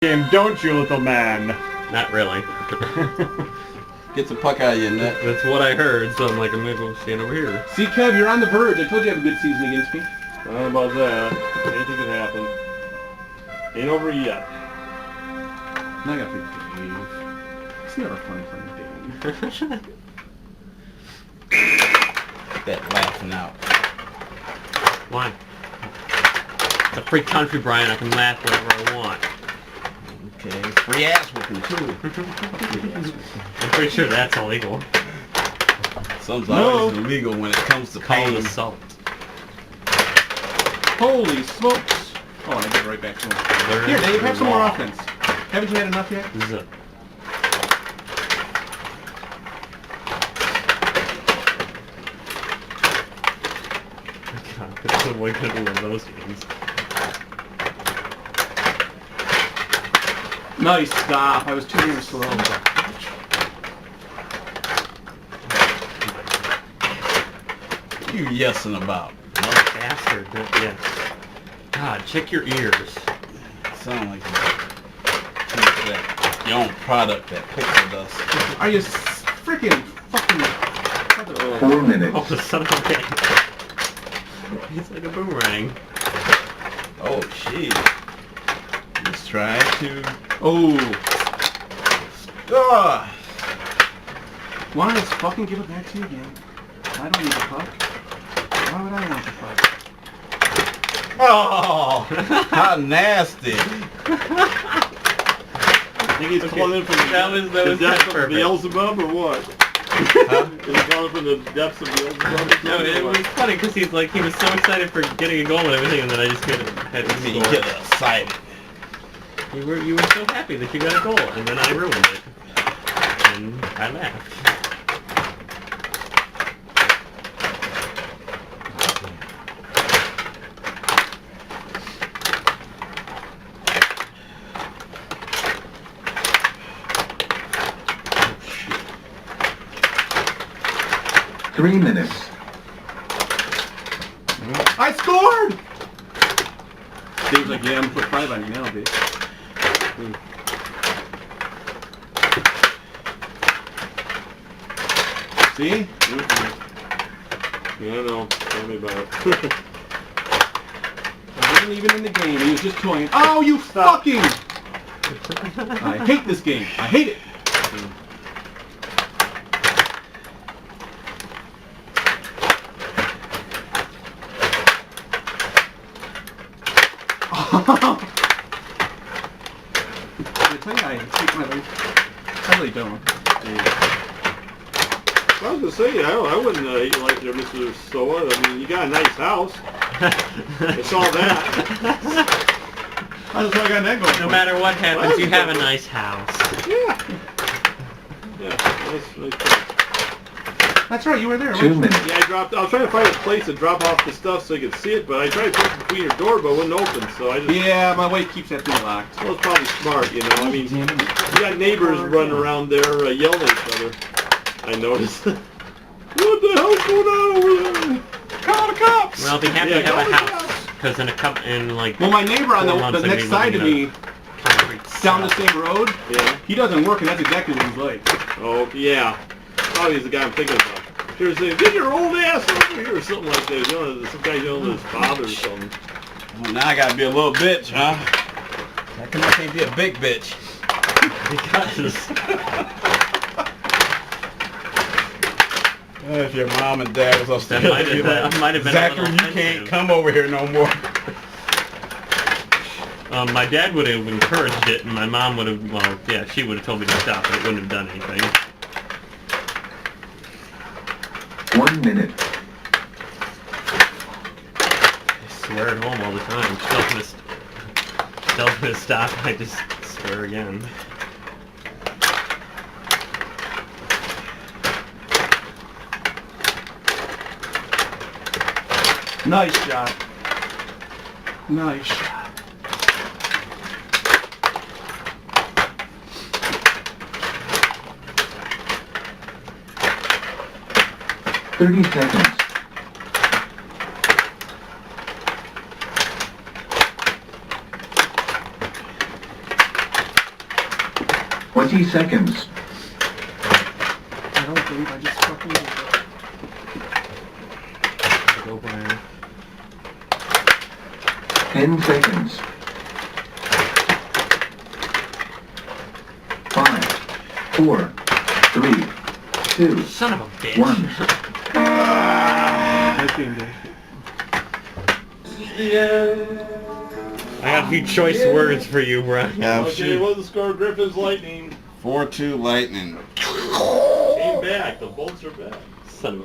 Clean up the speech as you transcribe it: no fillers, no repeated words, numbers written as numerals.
game, don't you, little man? Not really. Gets the puck out of your net. That's what I heard, so I'm like, I'm gonna go stand over here. See, Kev, you're on the verge. I told you I have a good season against me. I don't know about that. Anything can happen. Ain't over yet. Now I gotta play Dave. It's never fun playing Dave. That laughing out. Why? It's a free country, Brian. I can laugh whenever I want. Okay, free ass whooping too. I'm pretty sure that's illegal. Something's always illegal when it comes to Call pain. it assault. Holy smokes! Oh, I get right back to him. Here, Dave, have some more offense. Haven't you had enough yet? Zip. God, it's so way good to love those games. Nice stop. I was 2 years slow. You yesing about? Mother bastard. Yes. God, check your ears. Sound like that your own product that pixel dust. Are you freaking fucking... 4 minutes. Oh, son of a bitch. It's like a boomerang. Oh, shit. He's trying to... Oh. Ah! Why don't I just fucking give it back to you again? I don't need the puck. Why would I want the puck? Oh! How nasty. I think he's calling from That was the depths of perfect. Beelzebub or what? Huh? Is he calling from the depths of Beelzebub or something? No, it was funny because he was so excited for getting a goal and everything, and then I just had I mean, to get score. excited. You were so happy that you got a goal, and then I ruined it. And I laughed. Oh, shit. 3 minutes. I scored! Dave's like, yeah, I'm gonna put 5 on you now, bitch. See? Yeah, I know. Tell me about it. I wasn't even in the game. He was just toying. Oh, you fucking! I hate this game. I hate it. I tell you, I hate my life. I really don't. I was gonna say, I wouldn't hate you like there, Mr. Stoa. I mean, you got a nice house. I saw that. I just got that going. No matter what happens, you have a nice house. Yeah. Yeah, that's nice. That's right, you were there. 2 minutes. Yeah, I was trying to find a place to drop off the stuff so you could see it, but I tried to put it between your door, but it wouldn't open, so I just... Yeah, my wife keeps that thing locked. Well, it's probably smart, you know. I mean, Damn it. you got neighbors running around there yelling at each other. I noticed. What the hell's going on over there? Call the cops! Well, if you have Yeah, to have a call the house, cops. because in like Well, my neighbor on 4 months, the I'm next gonna be side of living in me, a concrete down the cell. same road, Yeah. he doesn't work, and that's exactly what he's like. Oh, yeah. Probably is the guy I'm thinking about. Here's saying, get your old ass over here, or something like that. You know, some guy yelling at his father or something. Well, now I gotta be a little bitch, huh? How come I can't be a big bitch? Because If your mom and dad was upstairs, That might have- they'd be that might have been a Zachary, little you can't offensive." come over here no more. my dad would have encouraged it, and my mom would have, well, yeah, she would have told me to stop, but it wouldn't have done anything. 1 minute. I swear at home all the time. She tells me to stop, I just swear again. Nice shot. Nice shot. 30 seconds. 20 seconds. I don't believe I just fucking did it. Go, Brian. 10 seconds. 5, 4, 3, 2, Son of a bitch. 1. Nice game, Dave. I got a few choice words for you, Brian. Yeah, Okay, shoot. what's the score? Griffins Lightning 4-2 Lightning. came back. The Bolts are back. Son of a